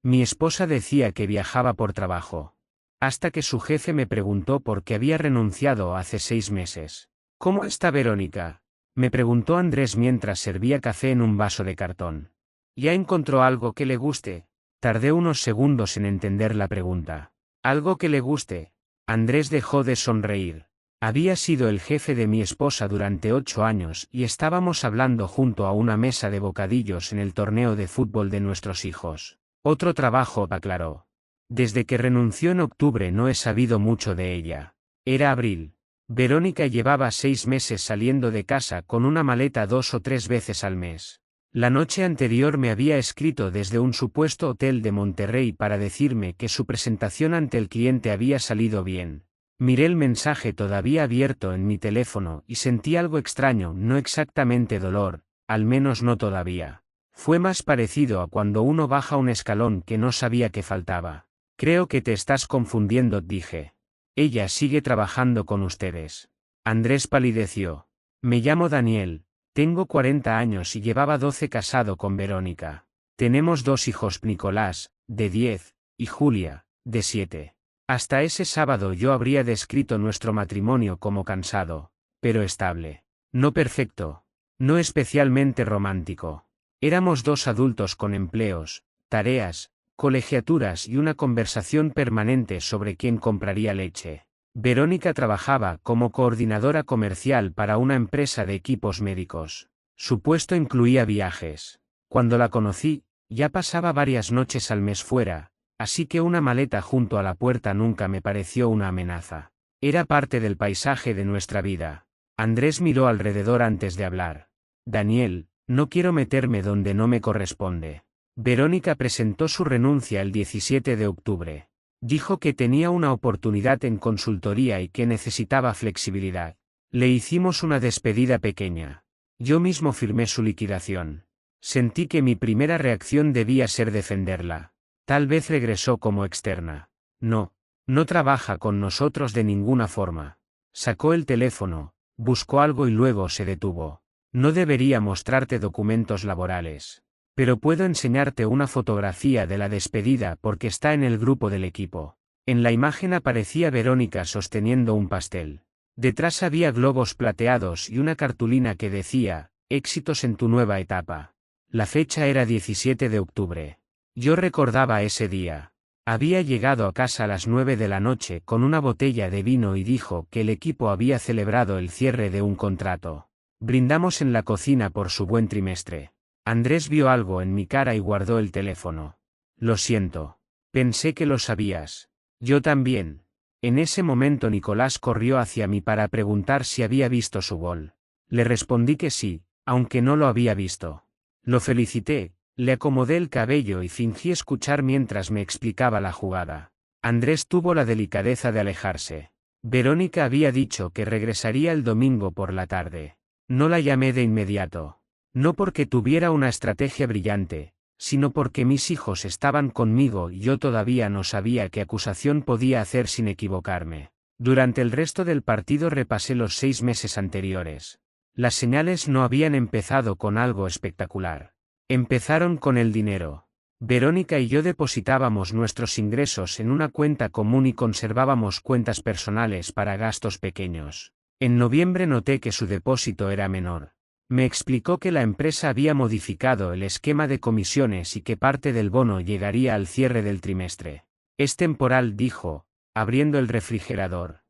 Mi esposa decía que viajaba por trabajo. Hasta que su jefe me preguntó por qué había renunciado hace 6 meses. ¿Cómo está Verónica?, me preguntó Andrés mientras servía café en un vaso de cartón. ¿Ya encontró algo que le guste? Tardé unos segundos en entender la pregunta. ¿Algo que le guste? Andrés dejó de sonreír. Había sido el jefe de mi esposa durante 8 años y estábamos hablando junto a una mesa de bocadillos en el torneo de fútbol de nuestros hijos. Otro trabajo, aclaró. Desde que renunció en octubre no he sabido mucho de ella. Era abril. Verónica llevaba 6 meses saliendo de casa con una maleta 2 o 3 veces al mes. La noche anterior me había escrito desde un supuesto hotel de Monterrey para decirme que su presentación ante el cliente había salido bien. Miré el mensaje todavía abierto en mi teléfono y sentí algo extraño, no exactamente dolor, al menos no todavía. Fue más parecido a cuando uno baja un escalón que no sabía que faltaba. Creo que te estás confundiendo, dije. Ella sigue trabajando con ustedes. Andrés palideció. Me llamo Daniel, tengo 40 años y llevaba 12 casado con Verónica. Tenemos 2 hijos, Nicolás, de 10, y Julia, de 7. Hasta ese sábado yo habría descrito nuestro matrimonio como cansado, pero estable. No perfecto. No especialmente romántico. Éramos 2 adultos con empleos, tareas, colegiaturas y una conversación permanente sobre quién compraría leche. Verónica trabajaba como coordinadora comercial para una empresa de equipos médicos. Su puesto incluía viajes. Cuando la conocí, ya pasaba varias noches al mes fuera, así que una maleta junto a la puerta nunca me pareció una amenaza. Era parte del paisaje de nuestra vida. Andrés miró alrededor antes de hablar. Daniel, no quiero meterme donde no me corresponde. Verónica presentó su renuncia el 17 de octubre. Dijo que tenía una oportunidad en consultoría y que necesitaba flexibilidad. Le hicimos una despedida pequeña. Yo mismo firmé su liquidación. Sentí que mi primera reacción debía ser defenderla. Tal vez regresó como externa. No, no trabaja con nosotros de ninguna forma. Sacó el teléfono, buscó algo y luego se detuvo. No debería mostrarte documentos laborales. Pero puedo enseñarte una fotografía de la despedida porque está en el grupo del equipo. En la imagen aparecía Verónica sosteniendo un pastel. Detrás había globos plateados y una cartulina que decía, éxitos en tu nueva etapa. La fecha era 17 de octubre. Yo recordaba ese día. Había llegado a casa a las 9 de la noche con una botella de vino y dijo que el equipo había celebrado el cierre de un contrato. Brindamos en la cocina por su buen trimestre. Andrés vio algo en mi cara y guardó el teléfono. Lo siento. Pensé que lo sabías. Yo también. En ese momento Nicolás corrió hacia mí para preguntar si había visto su gol. Le respondí que sí, aunque no lo había visto. Lo felicité, le acomodé el cabello y fingí escuchar mientras me explicaba la jugada. Andrés tuvo la delicadeza de alejarse. Verónica había dicho que regresaría el domingo por la tarde. No la llamé de inmediato. No porque tuviera una estrategia brillante, sino porque mis hijos estaban conmigo y yo todavía no sabía qué acusación podía hacer sin equivocarme. Durante el resto del partido repasé los 6 meses anteriores. Las señales no habían empezado con algo espectacular. Empezaron con el dinero. Verónica y yo depositábamos nuestros ingresos en una cuenta común y conservábamos cuentas personales para gastos pequeños. En noviembre noté que su depósito era menor. Me explicó que la empresa había modificado el esquema de comisiones y que parte del bono llegaría al cierre del trimestre. Es temporal, dijo, abriendo el refrigerador.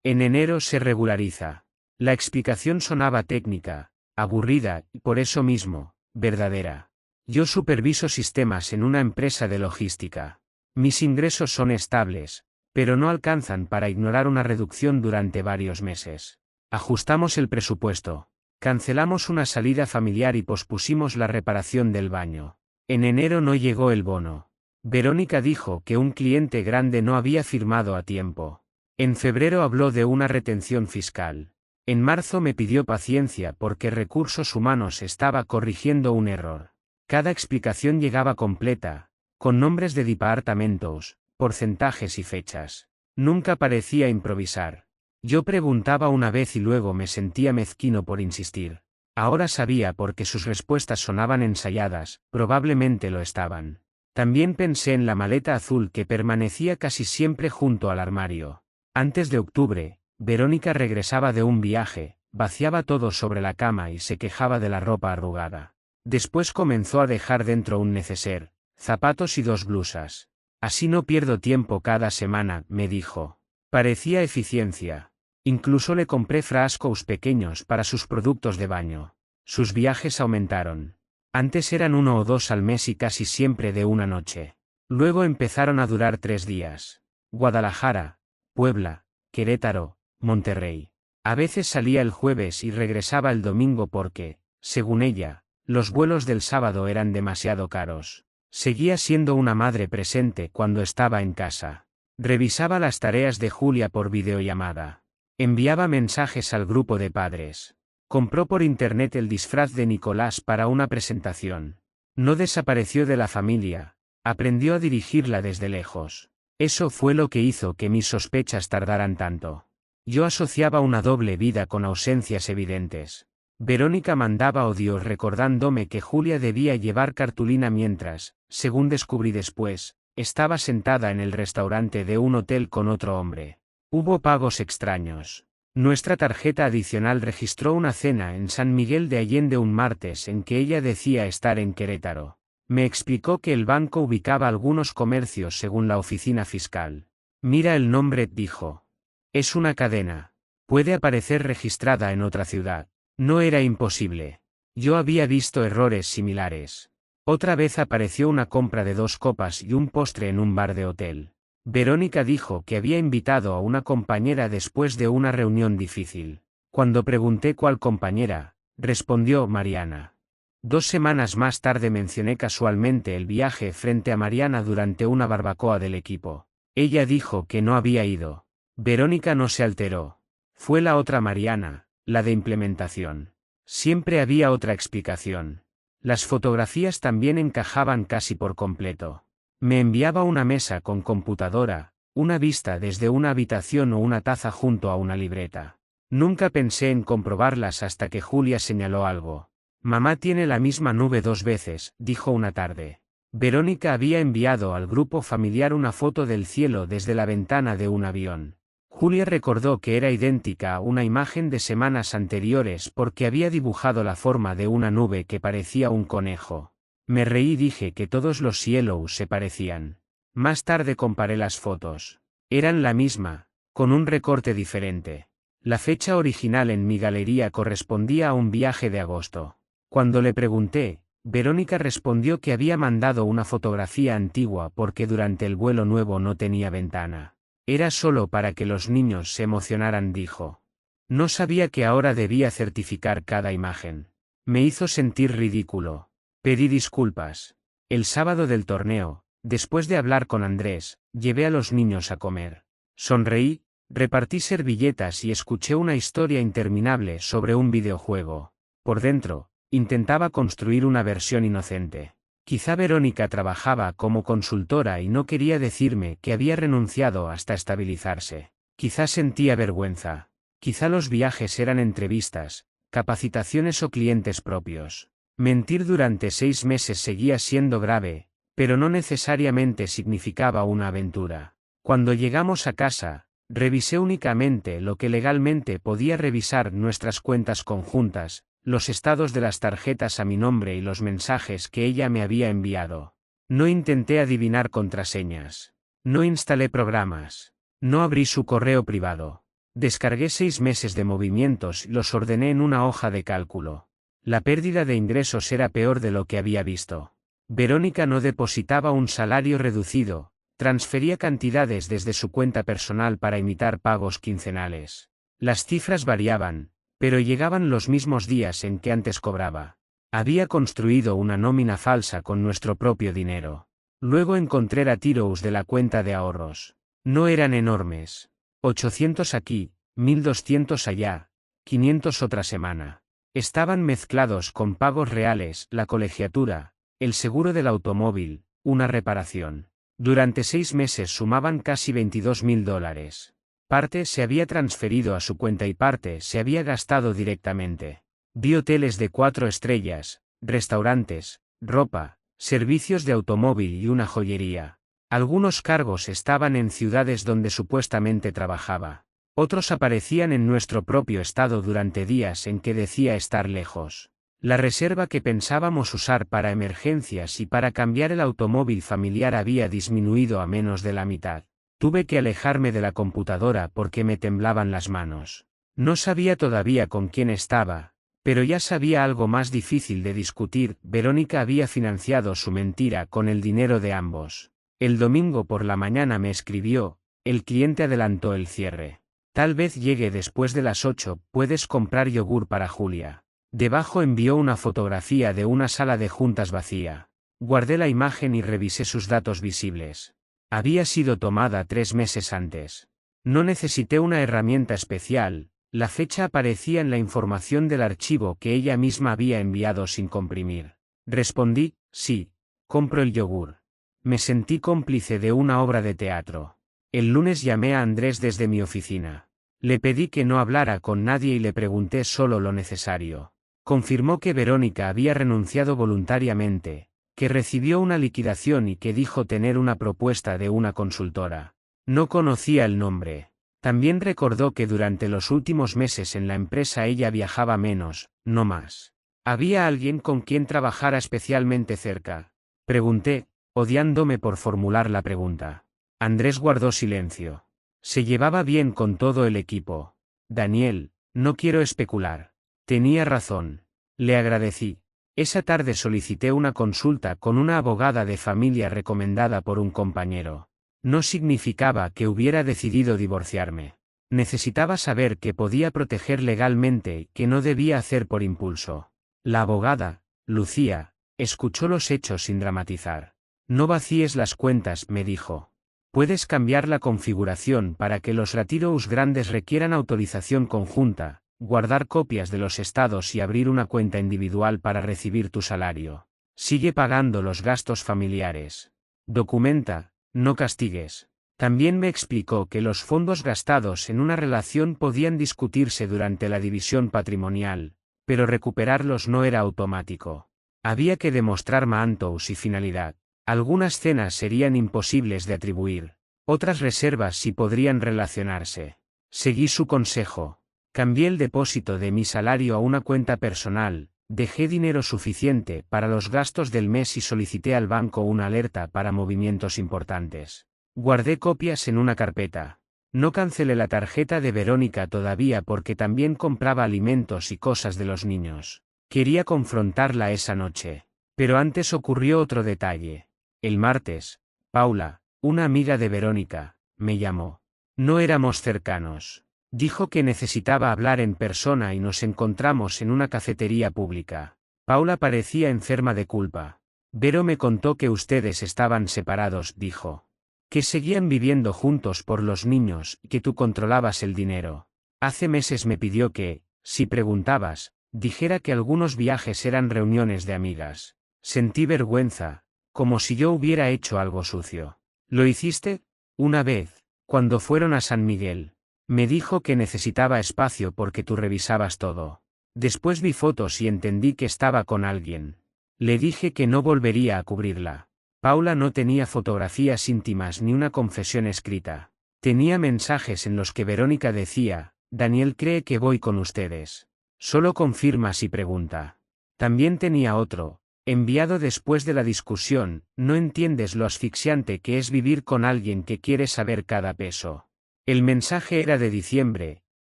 En enero se regulariza. La explicación sonaba técnica, aburrida y por eso mismo, verdadera. Yo superviso sistemas en una empresa de logística. Mis ingresos son estables, pero no alcanzan para ignorar una reducción durante varios meses. Ajustamos el presupuesto. Cancelamos una salida familiar y pospusimos la reparación del baño. En enero no llegó el bono. Verónica dijo que un cliente grande no había firmado a tiempo. En febrero habló de una retención fiscal. En marzo me pidió paciencia porque Recursos Humanos estaba corrigiendo un error. Cada explicación llegaba completa, con nombres de departamentos, porcentajes y fechas. Nunca parecía improvisar. Yo preguntaba una vez y luego me sentía mezquino por insistir. Ahora sabía por qué sus respuestas sonaban ensayadas, probablemente lo estaban. También pensé en la maleta azul que permanecía casi siempre junto al armario. Antes de octubre, Verónica regresaba de un viaje, vaciaba todo sobre la cama y se quejaba de la ropa arrugada. Después comenzó a dejar dentro un neceser, zapatos y 2 blusas. Así no pierdo tiempo cada semana, me dijo. Parecía eficiencia. Incluso le compré frascos pequeños para sus productos de baño. Sus viajes aumentaron. Antes eran 1 o 2 al mes y casi siempre de una noche. Luego empezaron a durar 3 días. Guadalajara, Puebla, Querétaro, Monterrey. A veces salía el jueves y regresaba el domingo porque, según ella, los vuelos del sábado eran demasiado caros. Seguía siendo una madre presente cuando estaba en casa. Revisaba las tareas de Julia por videollamada. Enviaba mensajes al grupo de padres. Compró por internet el disfraz de Nicolás para una presentación. No desapareció de la familia. Aprendió a dirigirla desde lejos. Eso fue lo que hizo que mis sospechas tardaran tanto. Yo asociaba una doble vida con ausencias evidentes. Verónica mandaba odios recordándome que Julia debía llevar cartulina mientras, según descubrí después, estaba sentada en el restaurante de un hotel con otro hombre. Hubo pagos extraños. Nuestra tarjeta adicional registró una cena en San Miguel de Allende un martes en que ella decía estar en Querétaro. Me explicó que el banco ubicaba algunos comercios según la oficina fiscal. Mira el nombre, dijo. Es una cadena. Puede aparecer registrada en otra ciudad. No era imposible. Yo había visto errores similares. Otra vez apareció una compra de 2 copas y un postre en un bar de hotel. Verónica dijo que había invitado a una compañera después de una reunión difícil. Cuando pregunté cuál compañera, respondió Mariana. 2 semanas más tarde mencioné casualmente el viaje frente a Mariana durante una barbacoa del equipo. Ella dijo que no había ido. Verónica no se alteró. Fue la otra Mariana, la de implementación. Siempre había otra explicación. Las fotografías también encajaban casi por completo. Me enviaba una mesa con computadora, una vista desde una habitación o una taza junto a una libreta. Nunca pensé en comprobarlas hasta que Julia señaló algo. Mamá tiene la misma nube 2 veces, dijo una tarde. Verónica había enviado al grupo familiar una foto del cielo desde la ventana de un avión. Julia recordó que era idéntica a una imagen de semanas anteriores porque había dibujado la forma de una nube que parecía un conejo. Me reí y dije que todos los cielos se parecían. Más tarde comparé las fotos. Eran la misma, con un recorte diferente. La fecha original en mi galería correspondía a un viaje de agosto. Cuando le pregunté, Verónica respondió que había mandado una fotografía antigua porque durante el vuelo nuevo no tenía ventana. Era solo para que los niños se emocionaran, dijo. No sabía que ahora debía certificar cada imagen. Me hizo sentir ridículo. Pedí disculpas. El sábado del torneo, después de hablar con Andrés, llevé a los niños a comer. Sonreí, repartí servilletas y escuché una historia interminable sobre un videojuego. Por dentro, intentaba construir una versión inocente. Quizá Verónica trabajaba como consultora y no quería decirme que había renunciado hasta estabilizarse. Quizá sentía vergüenza. Quizá los viajes eran entrevistas, capacitaciones o clientes propios. Mentir durante 6 meses seguía siendo grave, pero no necesariamente significaba una aventura. Cuando llegamos a casa, revisé únicamente lo que legalmente podía revisar: nuestras cuentas conjuntas, los estados de las tarjetas a mi nombre y los mensajes que ella me había enviado. No intenté adivinar contraseñas. No instalé programas. No abrí su correo privado. Descargué 6 meses de movimientos y los ordené en una hoja de cálculo. La pérdida de ingresos era peor de lo que había visto. Verónica no depositaba un salario reducido, transfería cantidades desde su cuenta personal para imitar pagos quincenales. Las cifras variaban, pero llegaban los mismos días en que antes cobraba. Había construido una nómina falsa con nuestro propio dinero. Luego encontré retiros de la cuenta de ahorros. No eran enormes. 800 aquí, 1200 allá, 500 otra semana. Estaban mezclados con pagos reales, la colegiatura, el seguro del automóvil, una reparación. Durante 6 meses sumaban casi $22.000. Parte se había transferido a su cuenta y parte se había gastado directamente. Vi hoteles de 4 estrellas, restaurantes, ropa, servicios de automóvil y una joyería. Algunos cargos estaban en ciudades donde supuestamente trabajaba. Otros aparecían en nuestro propio estado durante días en que decía estar lejos. La reserva que pensábamos usar para emergencias y para cambiar el automóvil familiar había disminuido a menos de la mitad. Tuve que alejarme de la computadora porque me temblaban las manos. No sabía todavía con quién estaba, pero ya sabía algo más difícil de discutir. Verónica había financiado su mentira con el dinero de ambos. El domingo por la mañana me escribió: el cliente adelantó el cierre. Tal vez llegue después de las 8, puedes comprar yogur para Julia. Debajo envió una fotografía de una sala de juntas vacía. Guardé la imagen y revisé sus datos visibles. Había sido tomada 3 meses antes. No necesité una herramienta especial, la fecha aparecía en la información del archivo que ella misma había enviado sin comprimir. Respondí: sí, compro el yogur. Me sentí cómplice de una obra de teatro. El lunes llamé a Andrés desde mi oficina. Le pedí que no hablara con nadie y le pregunté solo lo necesario. Confirmó que Verónica había renunciado voluntariamente, que recibió una liquidación y que dijo tener una propuesta de una consultora. No conocía el nombre. También recordó que durante los últimos meses en la empresa ella viajaba menos, no más. ¿Había alguien con quien trabajara especialmente cerca? Pregunté, odiándome por formular la pregunta. Andrés guardó silencio. Se llevaba bien con todo el equipo. Daniel, no quiero especular. Tenía razón. Le agradecí. Esa tarde solicité una consulta con una abogada de familia recomendada por un compañero. No significaba que hubiera decidido divorciarme. Necesitaba saber que podía proteger legalmente y que no debía hacer por impulso. La abogada, Lucía, escuchó los hechos sin dramatizar. No vacíes las cuentas, me dijo. Puedes cambiar la configuración para que los retiros grandes requieran autorización conjunta, guardar copias de los estados y abrir una cuenta individual para recibir tu salario. Sigue pagando los gastos familiares. Documenta, no castigues. También me explicó que los fondos gastados en una relación podían discutirse durante la división patrimonial, pero recuperarlos no era automático. Había que demostrar mantos y finalidad. Algunas cenas serían imposibles de atribuir, otras reservas sí podrían relacionarse. Seguí su consejo. Cambié el depósito de mi salario a una cuenta personal, dejé dinero suficiente para los gastos del mes y solicité al banco una alerta para movimientos importantes. Guardé copias en una carpeta. No cancelé la tarjeta de Verónica todavía porque también compraba alimentos y cosas de los niños. Quería confrontarla esa noche. Pero antes ocurrió otro detalle. El martes, Paula, una amiga de Verónica, me llamó. No éramos cercanos. Dijo que necesitaba hablar en persona y nos encontramos en una cafetería pública. Paula parecía enferma de culpa. Vero me contó que ustedes estaban separados, dijo. Que seguían viviendo juntos por los niños y que tú controlabas el dinero. Hace meses me pidió que, si preguntabas, dijera que algunos viajes eran reuniones de amigas. Sentí vergüenza, como si yo hubiera hecho algo sucio. ¿Lo hiciste? Una vez, cuando fueron a San Miguel. Me dijo que necesitaba espacio porque tú revisabas todo. Después vi fotos y entendí que estaba con alguien. Le dije que no volvería a cubrirla. Paula no tenía fotografías íntimas ni una confesión escrita. Tenía mensajes en los que Verónica decía: Daniel cree que voy con ustedes. Solo confirma si pregunta. También tenía otro, enviado después de la discusión: no entiendes lo asfixiante que es vivir con alguien que quiere saber cada peso. El mensaje era de diciembre,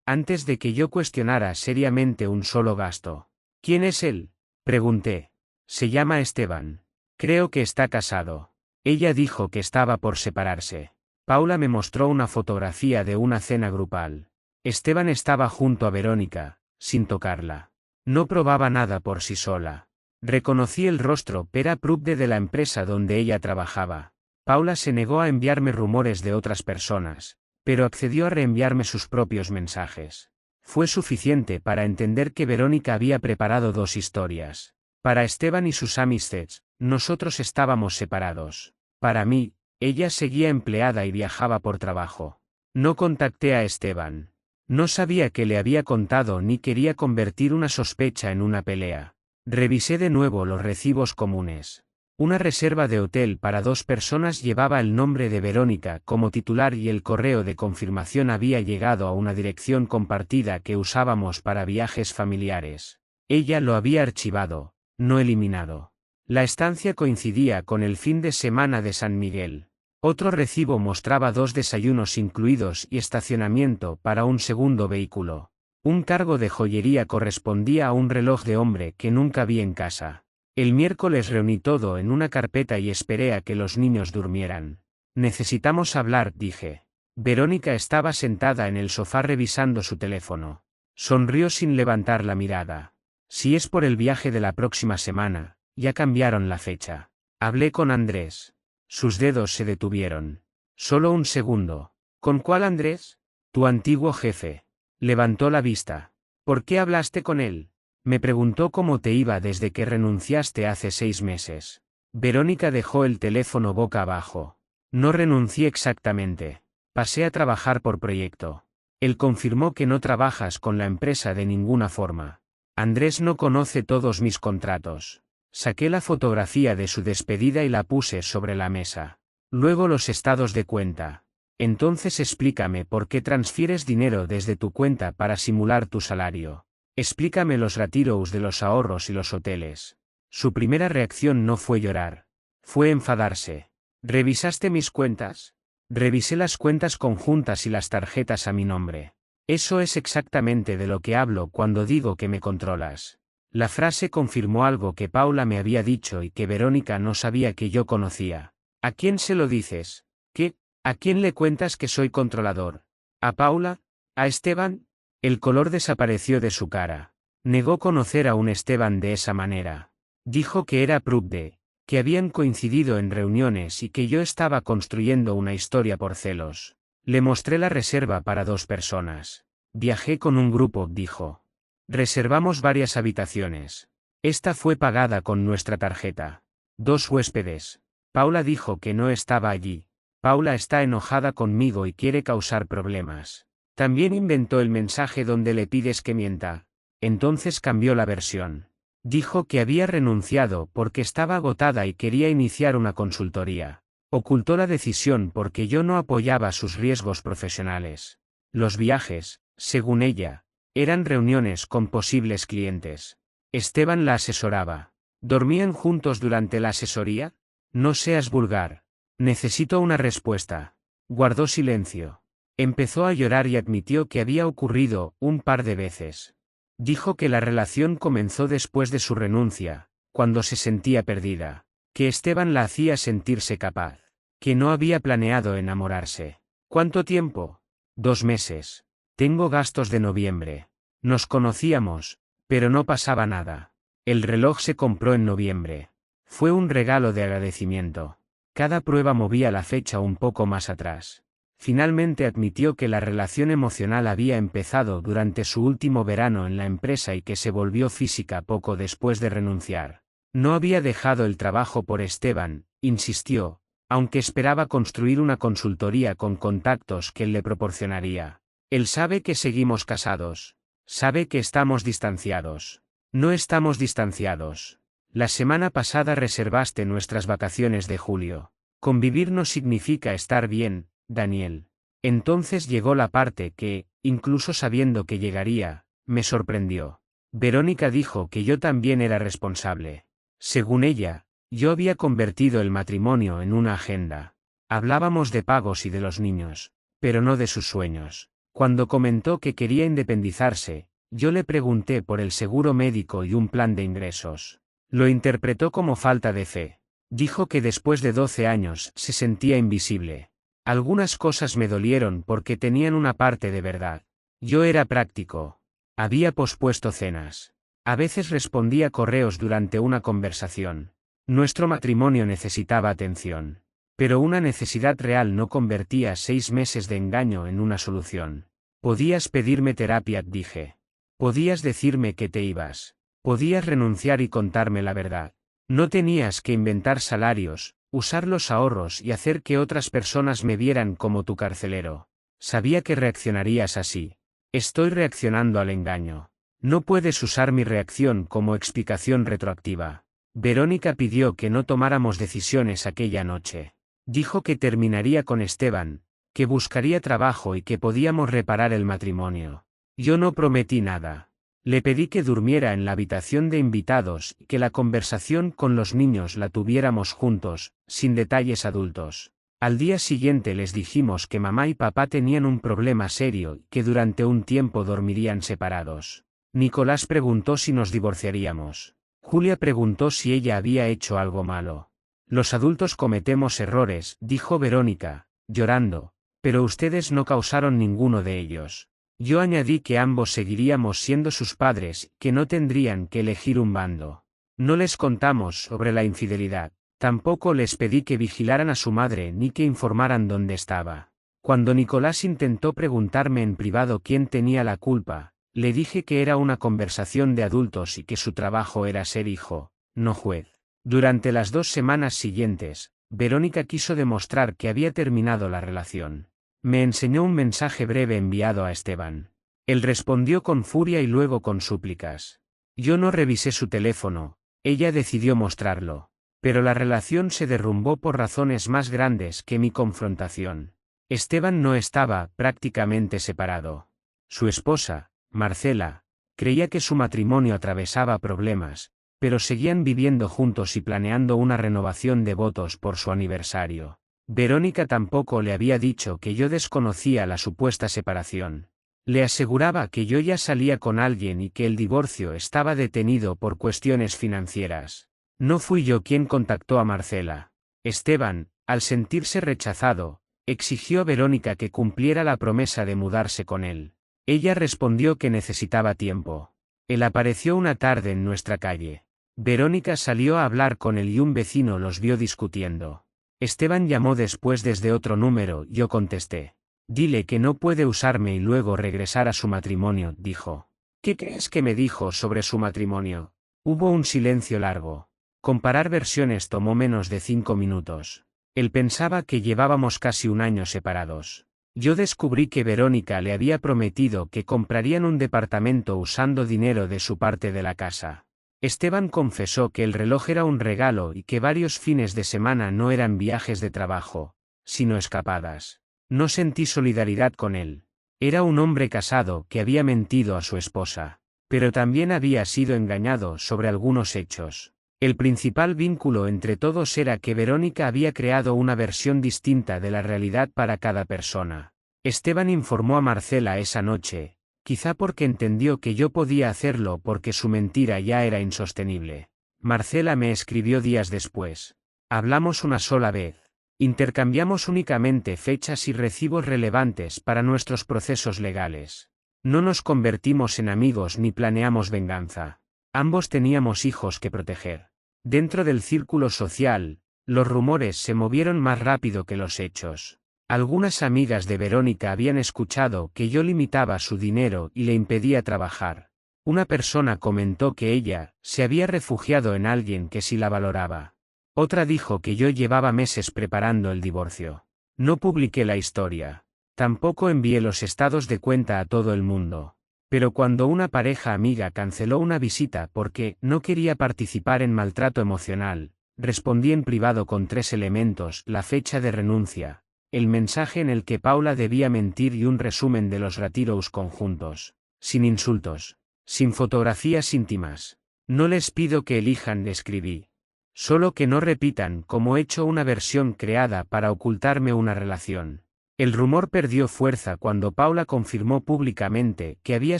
antes de que yo cuestionara seriamente un solo gasto. ¿Quién es él? Pregunté. Se llama Esteban. Creo que está casado. Ella dijo que estaba por separarse. Paula me mostró una fotografía de una cena grupal. Esteban estaba junto a Verónica, sin tocarla. No probaba nada por sí sola. Reconocí el rostro, era Prupde de la empresa donde ella trabajaba. Paula se negó a enviarme rumores de otras personas, pero accedió a reenviarme sus propios mensajes. Fue suficiente para entender que Verónica había preparado 2 historias. Para Esteban y sus amistades, nosotros estábamos separados. Para mí, ella seguía empleada y viajaba por trabajo. No contacté a Esteban. No sabía qué le había contado ni quería convertir una sospecha en una pelea. Revisé de nuevo los recibos comunes. Una reserva de hotel para 2 personas llevaba el nombre de Verónica como titular y el correo de confirmación había llegado a una dirección compartida que usábamos para viajes familiares. Ella lo había archivado, no eliminado. La estancia coincidía con el fin de semana de San Miguel. Otro recibo mostraba 2 desayunos incluidos y estacionamiento para un segundo vehículo. Un cargo de joyería correspondía a un reloj de hombre que nunca vi en casa. El miércoles reuní todo en una carpeta y esperé a que los niños durmieran. Necesitamos hablar, dije. Verónica estaba sentada en el sofá revisando su teléfono. Sonrió sin levantar la mirada. Si es por el viaje de la próxima semana, ya cambiaron la fecha. Hablé con Andrés. Sus dedos se detuvieron. Solo un segundo. ¿Con cuál Andrés? Tu antiguo jefe. Levantó la vista. ¿Por qué hablaste con él? Me preguntó cómo te iba desde que renunciaste hace 6 meses. Verónica dejó el teléfono boca abajo. No renuncié exactamente. Pasé a trabajar por proyecto. Él confirmó que no trabajas con la empresa de ninguna forma. Andrés no conoce todos mis contratos. Saqué la fotografía de su despedida y la puse sobre la mesa. Luego los estados de cuenta. Entonces explícame por qué transfieres dinero desde tu cuenta para simular tu salario. Explícame los retiros de los ahorros y los hoteles. Su primera reacción no fue llorar. Fue enfadarse. ¿Revisaste mis cuentas? Revisé las cuentas conjuntas y las tarjetas a mi nombre. Eso es exactamente de lo que hablo cuando digo que me controlas. La frase confirmó algo que Paula me había dicho y que Verónica no sabía que yo conocía. ¿A quién se lo dices? ¿Qué? ¿A quién le cuentas que soy controlador? ¿A Paula? ¿A Esteban? El color desapareció de su cara. Negó conocer a un Esteban de esa manera. Dijo que era Prudde, que habían coincidido en reuniones y que yo estaba construyendo una historia por celos. Le mostré la reserva para 2 personas. Viajé con un grupo, dijo. Reservamos varias habitaciones. Esta fue pagada con nuestra tarjeta. 2 huéspedes. Paula dijo que no estaba allí. Paula está enojada conmigo y quiere causar problemas. También inventó el mensaje donde le pides que mienta. Entonces cambió la versión. Dijo que había renunciado porque estaba agotada y quería iniciar una consultoría. Ocultó la decisión porque yo no apoyaba sus riesgos profesionales. Los viajes, según ella, eran reuniones con posibles clientes. Esteban la asesoraba. ¿Dormían juntos durante la asesoría? No seas vulgar. Necesito una respuesta. Guardó silencio. Empezó a llorar y admitió que había ocurrido un par de veces. Dijo que la relación comenzó después de su renuncia, cuando se sentía perdida, que Esteban la hacía sentirse capaz, que no había planeado enamorarse. ¿Cuánto tiempo? 2 meses. Tengo gastos de noviembre. Nos conocíamos, pero no pasaba nada. El reloj se compró en noviembre. Fue un regalo de agradecimiento. Cada prueba movía la fecha un poco más atrás. Finalmente admitió que la relación emocional había empezado durante su último verano en la empresa y que se volvió física poco después de renunciar. No había dejado el trabajo por Esteban, insistió, aunque esperaba construir una consultoría con contactos que él le proporcionaría. Él sabe que seguimos casados. Sabe que estamos distanciados. No estamos distanciados. La semana pasada reservaste nuestras vacaciones de julio. Convivir no significa estar bien, Daniel. Entonces llegó la parte que, incluso sabiendo que llegaría, me sorprendió. Verónica dijo que yo también era responsable. Según ella, yo había convertido el matrimonio en una agenda. Hablábamos de pagos y de los niños, pero no de sus sueños. Cuando comentó que quería independizarse, yo le pregunté por el seguro médico y un plan de ingresos. Lo interpretó como falta de fe. Dijo que después de 12 años se sentía invisible. Algunas cosas me dolieron porque tenían una parte de verdad. Yo era práctico. Había pospuesto cenas. A veces respondía correos durante una conversación. Nuestro matrimonio necesitaba atención. Pero una necesidad real no convertía 6 meses de engaño en una solución. Podías pedirme terapia, dije. Podías decirme que te ibas. Podías renunciar y contarme la verdad. No tenías que inventar salarios, usar los ahorros y hacer que otras personas me vieran como tu carcelero. Sabía que reaccionarías así. Estoy reaccionando al engaño. No puedes usar mi reacción como explicación retroactiva. Verónica pidió que no tomáramos decisiones aquella noche. Dijo que terminaría con Esteban, que buscaría trabajo y que podíamos reparar el matrimonio. Yo no prometí nada. Le pedí que durmiera en la habitación de invitados y que la conversación con los niños la tuviéramos juntos, sin detalles adultos. Al día siguiente les dijimos que mamá y papá tenían un problema serio y que durante un tiempo dormirían separados. Nicolás preguntó si nos divorciaríamos. Julia preguntó si ella había hecho algo malo. Los adultos cometemos errores, dijo Verónica, llorando, pero ustedes no causaron ninguno de ellos. Yo añadí que ambos seguiríamos siendo sus padres, que no tendrían que elegir un bando. No les contamos sobre la infidelidad. Tampoco les pedí que vigilaran a su madre ni que informaran dónde estaba. Cuando Nicolás intentó preguntarme en privado quién tenía la culpa, le dije que era una conversación de adultos y que su trabajo era ser hijo, no juez. Durante las 2 semanas siguientes, Verónica quiso demostrar que había terminado la relación. Me enseñó un mensaje breve enviado a Esteban. Él respondió con furia y luego con súplicas. Yo no revisé su teléfono, ella decidió mostrarlo. Pero la relación se derrumbó por razones más grandes que mi confrontación. Esteban no estaba prácticamente separado. Su esposa, Marcela, creía que su matrimonio atravesaba problemas, pero seguían viviendo juntos y planeando una renovación de votos por su aniversario. Verónica tampoco le había dicho que yo desconocía la supuesta separación. Le aseguraba que yo ya salía con alguien y que el divorcio estaba detenido por cuestiones financieras. No fui yo quien contactó a Marcela. Esteban, al sentirse rechazado, exigió a Verónica que cumpliera la promesa de mudarse con él. Ella respondió que necesitaba tiempo. Él apareció una tarde en nuestra calle. Verónica salió a hablar con él y un vecino los vio discutiendo. Esteban llamó después desde otro número, yo contesté. Dile que no puede usarme y luego regresar a su matrimonio, dijo. ¿Qué crees que me dijo sobre su matrimonio? Hubo un silencio largo. Comparar versiones tomó menos de 5 minutos. Él pensaba que llevábamos casi un año separados. Yo descubrí que Verónica le había prometido que comprarían un departamento usando dinero de su parte de la casa. Esteban confesó que el reloj era un regalo y que varios fines de semana no eran viajes de trabajo, sino escapadas. No sentí solidaridad con él. Era un hombre casado que había mentido a su esposa, pero también había sido engañado sobre algunos hechos. El principal vínculo entre todos era que Verónica había creado una versión distinta de la realidad para cada persona. Esteban informó a Marcela esa noche, quizá porque entendió que yo podía hacerlo porque su mentira ya era insostenible. Marcela me escribió días después. Hablamos una sola vez. Intercambiamos únicamente fechas y recibos relevantes para nuestros procesos legales. No nos convertimos en amigos ni planeamos venganza. Ambos teníamos hijos que proteger. Dentro del círculo social, los rumores se movieron más rápido que los hechos. Algunas amigas de Verónica habían escuchado que yo limitaba su dinero y le impedía trabajar. Una persona comentó que ella se había refugiado en alguien que sí la valoraba. Otra dijo que yo llevaba meses preparando el divorcio. No publiqué la historia. Tampoco envié los estados de cuenta a todo el mundo. Pero cuando una pareja amiga canceló una visita porque no quería participar en maltrato emocional, respondí en privado con 3 elementos: la fecha de renuncia, el mensaje en el que Paula debía mentir y un resumen de los retiros conjuntos. Sin insultos. Sin fotografías íntimas. No les pido que elijan, escribí. Solo que no repitan como hecho una versión creada para ocultarme una relación. El rumor perdió fuerza cuando Paula confirmó públicamente que había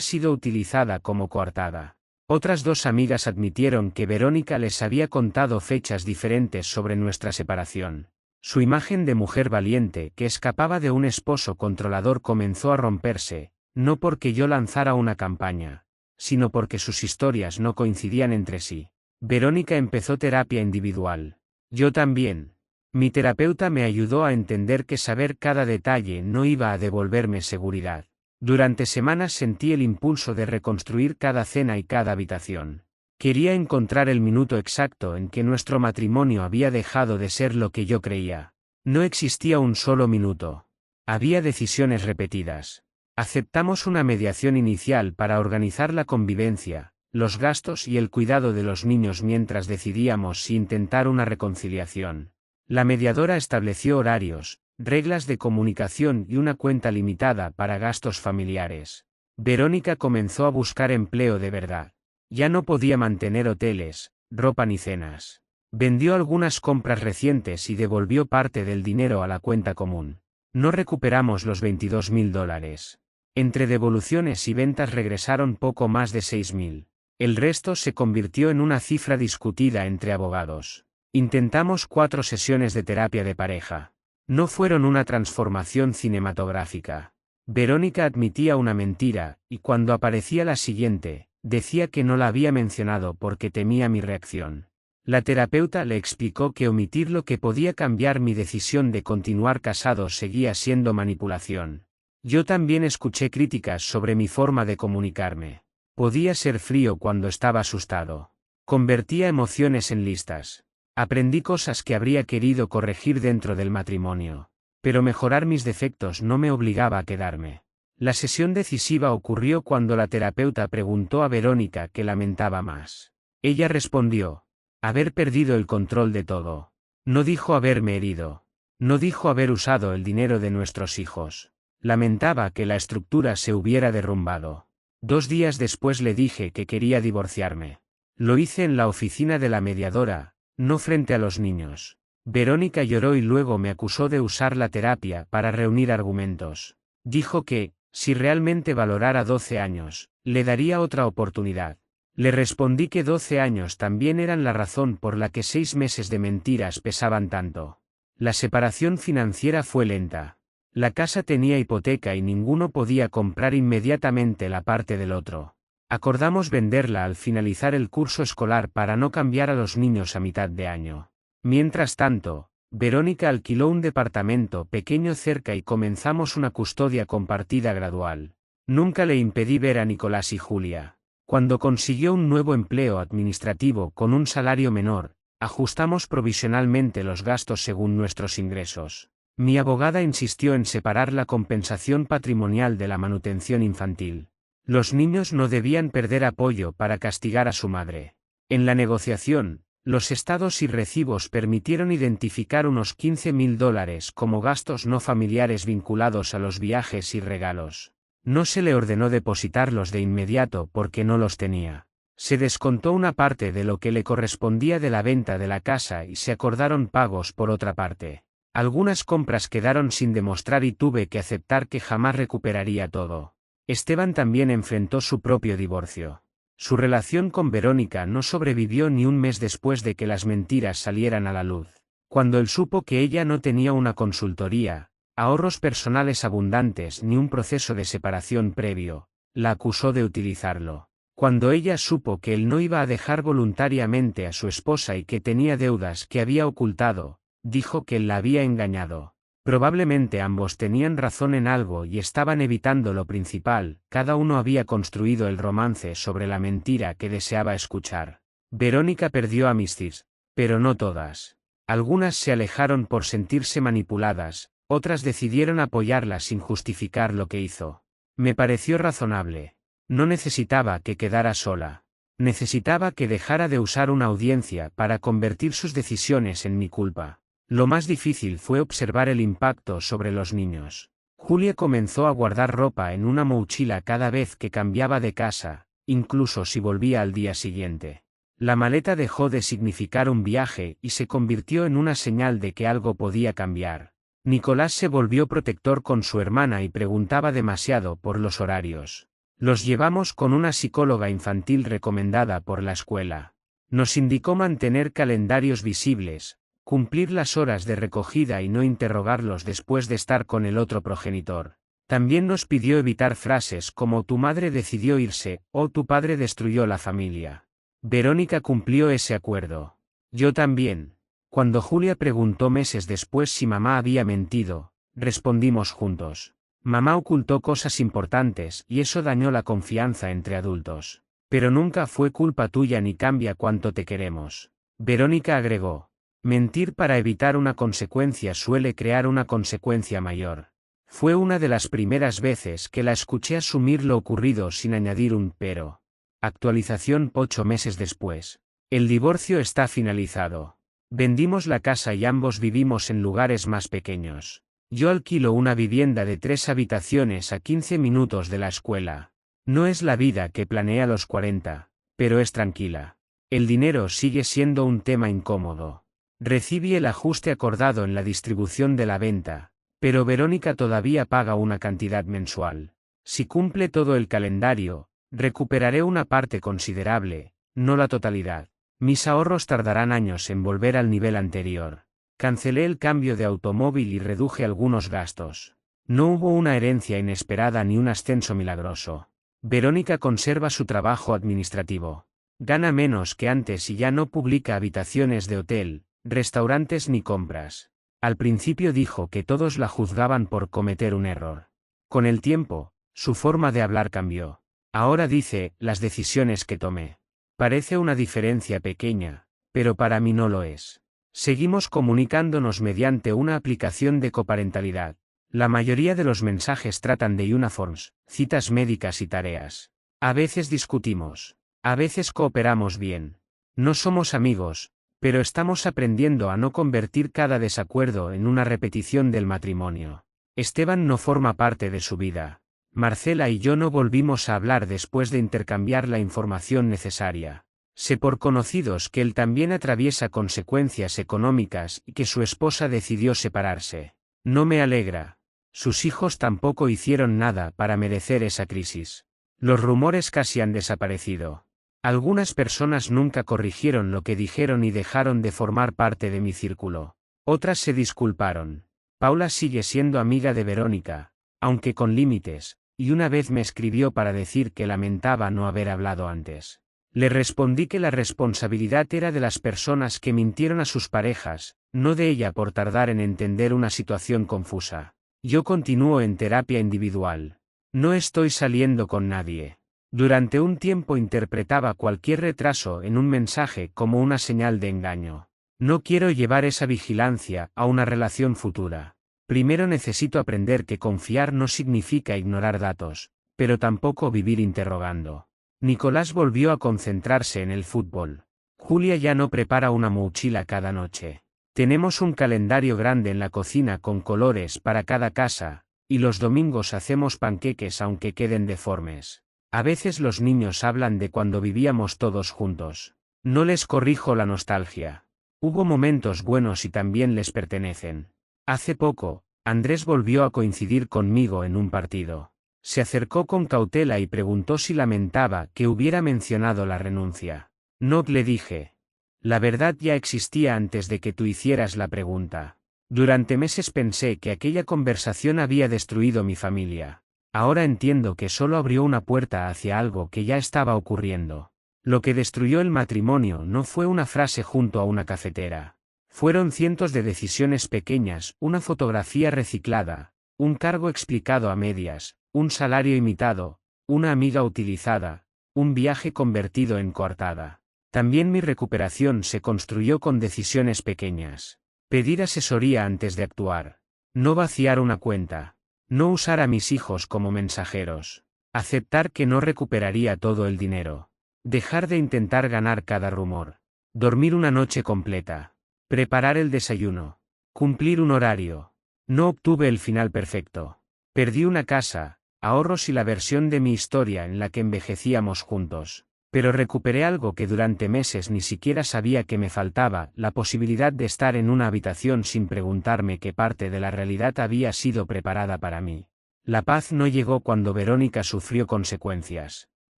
sido utilizada como coartada. Otras 2 amigas admitieron que Verónica les había contado fechas diferentes sobre nuestra separación. Su imagen de mujer valiente que escapaba de un esposo controlador comenzó a romperse, no porque yo lanzara una campaña, sino porque sus historias no coincidían entre sí. Verónica empezó terapia individual. Yo también. Mi terapeuta me ayudó a entender que saber cada detalle no iba a devolverme seguridad. Durante semanas sentí el impulso de reconstruir cada cena y cada habitación. Quería encontrar el minuto exacto en que nuestro matrimonio había dejado de ser lo que yo creía. No existía un solo minuto. Había decisiones repetidas. Aceptamos una mediación inicial para organizar la convivencia, los gastos y el cuidado de los niños mientras decidíamos si intentar una reconciliación. La mediadora estableció horarios, reglas de comunicación y una cuenta limitada para gastos familiares. Verónica comenzó a buscar empleo de verdad. Ya no podía mantener hoteles, ropa ni cenas. Vendió algunas compras recientes y devolvió parte del dinero a la cuenta común. No recuperamos los $22.000. Entre devoluciones y ventas regresaron poco más de 6.000. El resto se convirtió en una cifra discutida entre abogados. Intentamos 4 sesiones de terapia de pareja. No fueron una transformación cinematográfica. Verónica admitía una mentira, y cuando aparecía la siguiente, decía que no la había mencionado porque temía mi reacción. La terapeuta le explicó que omitir lo que podía cambiar mi decisión de continuar casado seguía siendo manipulación. Yo también escuché críticas sobre mi forma de comunicarme. Podía ser frío cuando estaba asustado. Convertía emociones en listas. Aprendí cosas que habría querido corregir dentro del matrimonio. Pero mejorar mis defectos no me obligaba a quedarme. La sesión decisiva ocurrió cuando la terapeuta preguntó a Verónica qué lamentaba más. Ella respondió: haber perdido el control de todo. No dijo haberme herido. No dijo haber usado el dinero de nuestros hijos. Lamentaba que la estructura se hubiera derrumbado. 2 días después le dije que quería divorciarme. Lo hice en la oficina de la mediadora, no frente a los niños. Verónica lloró y luego me acusó de usar la terapia para reunir argumentos. Dijo que, si realmente valorara 12 años, le daría otra oportunidad. Le respondí que 12 años también eran la razón por la que 6 meses de mentiras pesaban tanto. La separación financiera fue lenta. La casa tenía hipoteca y ninguno podía comprar inmediatamente la parte del otro. Acordamos venderla al finalizar el curso escolar para no cambiar a los niños a mitad de año. Mientras tanto, Verónica alquiló un departamento pequeño cerca y comenzamos una custodia compartida gradual. Nunca le impedí ver a Nicolás y Julia. Cuando consiguió un nuevo empleo administrativo con un salario menor, ajustamos provisionalmente los gastos según nuestros ingresos. Mi abogada insistió en separar la compensación patrimonial de la manutención infantil. Los niños no debían perder apoyo para castigar a su madre. En la negociación, los estados y recibos permitieron identificar unos $15.000 como gastos no familiares vinculados a los viajes y regalos. No se le ordenó depositarlos de inmediato porque no los tenía. Se descontó una parte de lo que le correspondía de la venta de la casa y se acordaron pagos por otra parte. Algunas compras quedaron sin demostrar y tuve que aceptar que jamás recuperaría todo. Esteban también enfrentó su propio divorcio. Su relación con Verónica no sobrevivió ni un mes después de que las mentiras salieran a la luz. Cuando él supo que ella no tenía una consultoría, ahorros personales abundantes ni un proceso de separación previo, la acusó de utilizarlo. Cuando ella supo que él no iba a dejar voluntariamente a su esposa y que tenía deudas que había ocultado, dijo que él la había engañado. Probablemente ambos tenían razón en algo y estaban evitando lo principal, cada uno había construido el romance sobre la mentira que deseaba escuchar. Verónica perdió a Mistis, pero no todas. Algunas se alejaron por sentirse manipuladas, otras decidieron apoyarla sin justificar lo que hizo. Me pareció razonable. No necesitaba que quedara sola. Necesitaba que dejara de usar una audiencia para convertir sus decisiones en mi culpa. Lo más difícil fue observar el impacto sobre los niños. Julia comenzó a guardar ropa en una mochila cada vez que cambiaba de casa, incluso si volvía al día siguiente. La maleta dejó de significar un viaje y se convirtió en una señal de que algo podía cambiar. Nicolás se volvió protector con su hermana y preguntaba demasiado por los horarios. Los llevamos con una psicóloga infantil recomendada por la escuela. Nos indicó mantener calendarios visibles, cumplir las horas de recogida y no interrogarlos después de estar con el otro progenitor. También nos pidió evitar frases como «tu madre decidió irse» o «tu padre destruyó la familia». Verónica cumplió ese acuerdo. Yo también. Cuando Julia preguntó meses después si mamá había mentido, respondimos juntos. Mamá ocultó cosas importantes y eso dañó la confianza entre adultos. Pero nunca fue culpa tuya ni cambia cuánto te queremos. Verónica agregó. Mentir para evitar una consecuencia suele crear una consecuencia mayor. Fue una de las primeras veces que la escuché asumir lo ocurrido sin añadir un pero. Actualización 8 meses después. El divorcio está finalizado. Vendimos la casa y ambos vivimos en lugares más pequeños. Yo alquilo una vivienda de 3 habitaciones a 15 minutos de la escuela. No es la vida que planeé a los 40, pero es tranquila. El dinero sigue siendo un tema incómodo. Recibí el ajuste acordado en la distribución de la venta, pero Verónica todavía paga una cantidad mensual. Si cumple todo el calendario, recuperaré una parte considerable, no la totalidad. Mis ahorros tardarán años en volver al nivel anterior. Cancelé el cambio de automóvil y reduje algunos gastos. No hubo una herencia inesperada ni un ascenso milagroso. Verónica conserva su trabajo administrativo. Gana menos que antes y ya no publica habitaciones de hotel, restaurantes ni compras. Al principio dijo que todos la juzgaban por cometer un error. Con el tiempo, su forma de hablar cambió. Ahora dice, las decisiones que tomé. Parece una diferencia pequeña, pero para mí no lo es. Seguimos comunicándonos mediante una aplicación de coparentalidad. La mayoría de los mensajes tratan de uniforms, citas médicas y tareas. A veces discutimos. A veces cooperamos bien. No somos amigos, pero estamos aprendiendo a no convertir cada desacuerdo en una repetición del matrimonio. Esteban no forma parte de su vida. Marcela y yo no volvimos a hablar después de intercambiar la información necesaria. Sé por conocidos que él también atraviesa consecuencias económicas y que su esposa decidió separarse. No me alegra. Sus hijos tampoco hicieron nada para merecer esa crisis. Los rumores casi han desaparecido. Algunas personas nunca corrigieron lo que dijeron y dejaron de formar parte de mi círculo. Otras se disculparon. Paula sigue siendo amiga de Verónica, aunque con límites, y una vez me escribió para decir que lamentaba no haber hablado antes. Le respondí que la responsabilidad era de las personas que mintieron a sus parejas, no de ella por tardar en entender una situación confusa. Yo continúo en terapia individual. No estoy saliendo con nadie. Durante un tiempo interpretaba cualquier retraso en un mensaje como una señal de engaño. No quiero llevar esa vigilancia a una relación futura. Primero necesito aprender que confiar no significa ignorar datos, pero tampoco vivir interrogando. Nicolás volvió a concentrarse en el fútbol. Julia ya no prepara una mochila cada noche. Tenemos un calendario grande en la cocina con colores para cada casa, y los domingos hacemos panqueques aunque queden deformes. A veces los niños hablan de cuando vivíamos todos juntos. No les corrijo la nostalgia. Hubo momentos buenos y también les pertenecen. Hace poco, Andrés volvió a coincidir conmigo en un partido. Se acercó con cautela y preguntó si lamentaba que hubiera mencionado la renuncia. No, le dije. La verdad ya existía antes de que tú hicieras la pregunta. Durante meses pensé que aquella conversación había destruido mi familia. Ahora entiendo que solo abrió una puerta hacia algo que ya estaba ocurriendo. Lo que destruyó el matrimonio no fue una frase junto a una cafetera. Fueron cientos de decisiones pequeñas, una fotografía reciclada, un cargo explicado a medias, un salario imitado, una amiga utilizada, un viaje convertido en coartada. También mi recuperación se construyó con decisiones pequeñas. Pedir asesoría antes de actuar. No vaciar una cuenta. No usar a mis hijos como mensajeros. Aceptar que no recuperaría todo el dinero. Dejar de intentar ganar cada rumor. Dormir una noche completa. Preparar el desayuno. Cumplir un horario. No obtuve el final perfecto. Perdí una casa, ahorros y la versión de mi historia en la que envejecíamos juntos. Pero recuperé algo que durante meses ni siquiera sabía que me faltaba, la posibilidad de estar en una habitación sin preguntarme qué parte de la realidad había sido preparada para mí. La paz no llegó cuando Verónica sufrió consecuencias.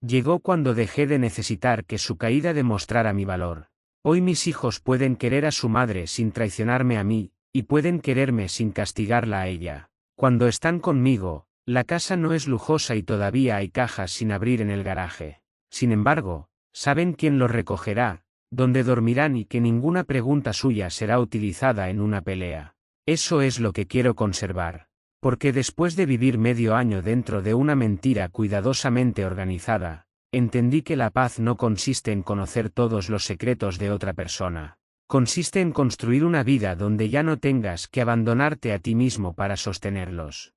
Llegó cuando dejé de necesitar que su caída demostrara mi valor. Hoy mis hijos pueden querer a su madre sin traicionarme a mí, y pueden quererme sin castigarla a ella. Cuando están conmigo, la casa no es lujosa y todavía hay cajas sin abrir en el garaje. Sin embargo, saben quién los recogerá, dónde dormirán y que ninguna pregunta suya será utilizada en una pelea. Eso es lo que quiero conservar. Porque después de vivir medio año dentro de una mentira cuidadosamente organizada, entendí que la paz no consiste en conocer todos los secretos de otra persona. Consiste en construir una vida donde ya no tengas que abandonarte a ti mismo para sostenerlos.